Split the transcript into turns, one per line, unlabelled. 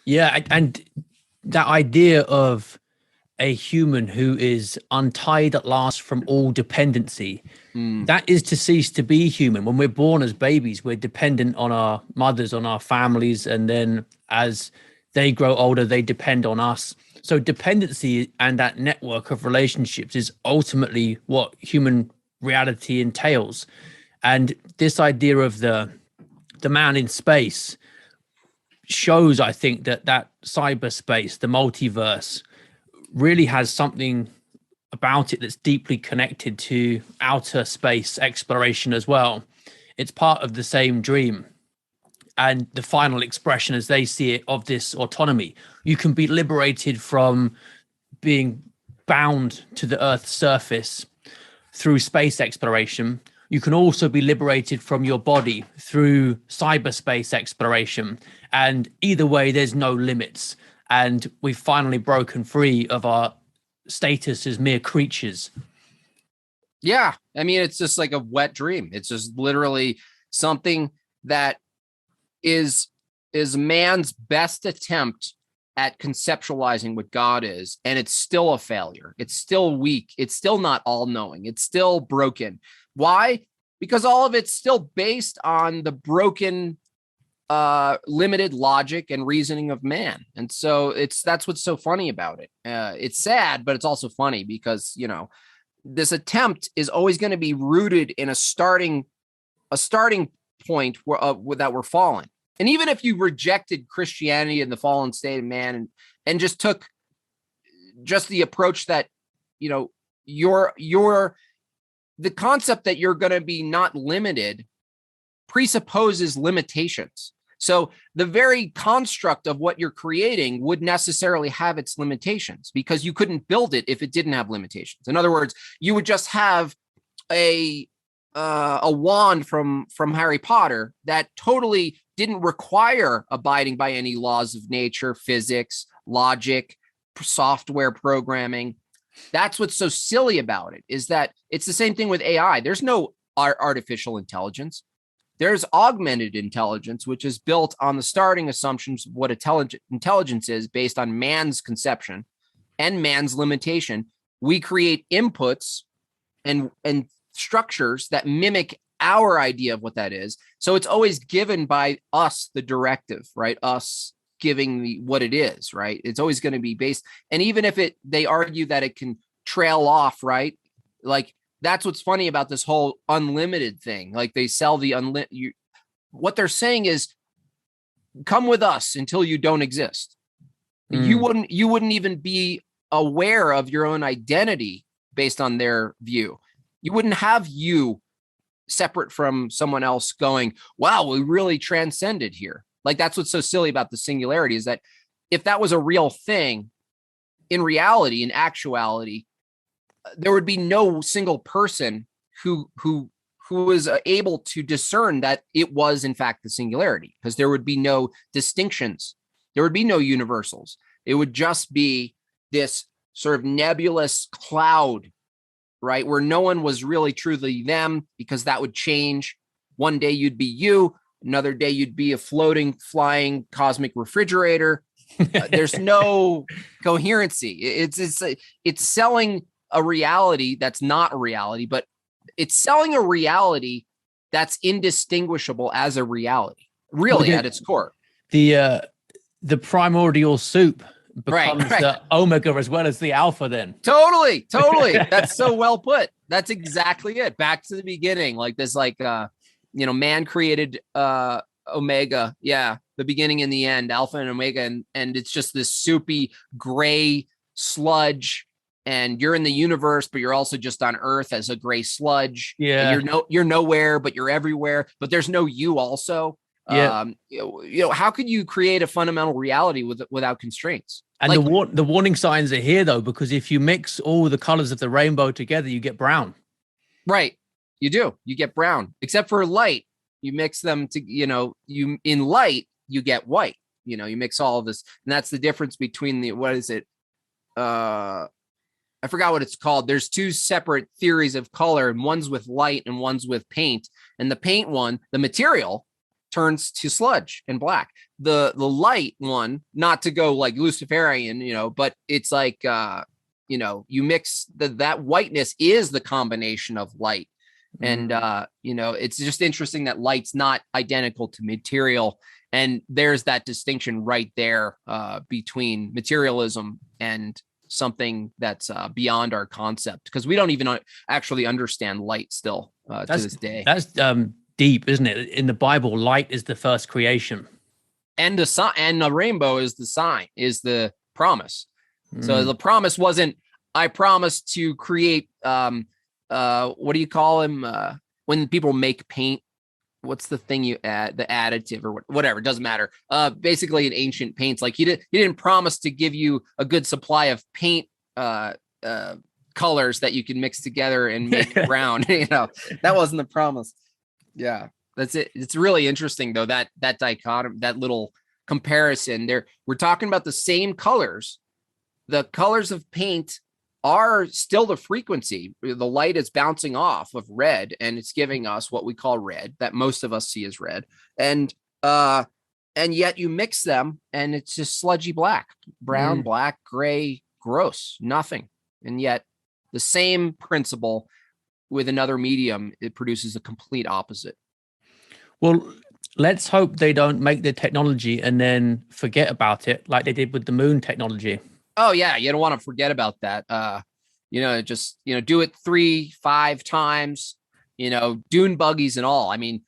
Yeah, and that idea of a human who is untied at last from all dependency,
Mm,
that is to cease to be human. When we're born as babies, we're dependent on our mothers, on our families, and then as they grow older, they depend on us. So dependency and that network of relationships is ultimately what human reality entails. And this idea of the man in space shows, I think, that cyberspace, the multiverse, really has something about it that's deeply connected to outer space exploration as well. It's part of the same dream and the final expression, as they see it, of this autonomy. You can be liberated from being bound to the Earth's surface through space exploration. You can also be liberated from your body through cyberspace exploration. And either way, there's no limits. And we've finally broken free of our status as mere creatures.
yeah. I mean, it's just like a wet dream. It's just literally something that is man's best attempt at conceptualizing what God is, and it's still a failure. It's still weak. It's still not all-knowing. It's still broken. Why? Because all of it's still based on the broken limited logic and reasoning of man. And so that's what's so funny about it. It's sad, but it's also funny because, you know, this attempt is always going to be rooted in a starting point where that we're fallen. And even if you rejected Christianity and the fallen state of man and just took just the approach that, you know, the concept that you're going to be not limited presupposes limitations. So the very construct of what you're creating would necessarily have its limitations because you couldn't build it if it didn't have limitations. In other words, you would just have a wand from Harry Potter that totally didn't require abiding by any laws of nature, physics, logic, software programming. That's what's so silly about it, is that it's the same thing with AI. There's no artificial intelligence. There's augmented intelligence, which is built on the starting assumptions of what intelligence is based on man's conception and man's limitation. We create inputs and structures that mimic our idea of what that is. So it's always given by us, the directive, right? Us giving what it is, right? It's always going to be based. And even if they argue that it can trail off, right? Like, that's what's funny about this whole unlimited thing. Like, they sell the unlimited. What they're saying is, come with us until you don't exist. You wouldn't even be aware of your own identity based on their view. You wouldn't have you separate from someone else going, wow, we really transcended here. Like, that's what's so silly about the singularity, is that if that was a real thing, in reality, in actuality, there would be no single person who was able to discern that it was in fact the singularity, because there would be no distinctions. There would be no universals. It would just be this sort of nebulous cloud, right? Where no one was really truly them, because that would change. One day you'd be you. Another day you'd be a floating, flying cosmic refrigerator. There's no coherency. It's selling a reality that's not a reality, but it's selling a reality that's indistinguishable as a reality, really, at its core.
The primordial soup becomes
right.
the omega as well as the alpha then.
Totally. That's so well put. That's exactly it. Back to the beginning, like this, like, man created omega. Yeah. The beginning and the end, alpha and omega. And it's just this soupy gray sludge. And you're in the universe, but you're also just on Earth as a gray sludge.
Yeah.
And you're nowhere, but you're everywhere. But there's no you also.
Yeah.
How could you create a fundamental reality without constraints?
And the warning signs are here, though, because if you mix all the colors of the rainbow together, you get brown.
Right. You do. You get brown, except for light. You mix them to, you in light, you get white. You mix all of this. And that's the difference between what is it? I forgot what it's called. There's two separate theories of color, and one's with light and one's with paint. And the paint one, the material, turns to sludge and black. The light one, not to go like Luciferian, but it's like you mix that whiteness is the combination of light. And it's just interesting that light's not identical to material. And there's that distinction right there between materialism and something that's beyond our concept, because we don't even actually understand light still to this day.
That's deep, isn't it? In the Bible, light is the first creation,
and the rainbow is the sign, is the promise. So the promise wasn't, I promise to create what do you call them when people make paint? What's the thing you add, the additive or whatever, it doesn't matter. Basically in ancient paints, like he didn't promise to give you a good supply of paint colors that you can mix together and make brown. That wasn't the promise. Yeah, that's it. It's really interesting though, that dichotomy, that little comparison there. We're talking about the same colors. The colors of paint are still the frequency. The light is bouncing off of red, and it's giving us what we call red, that most of us see as red. And yet you mix them and it's just sludgy black, brown, black, gray, gross, nothing. And yet the same principle with another medium, it produces a complete opposite.
Well, let's hope they don't make the technology and then forget about it like they did with the moon technology.
Oh yeah, you don't want to forget about that. Just do it 3-5 times. Dune buggies and all. I mean,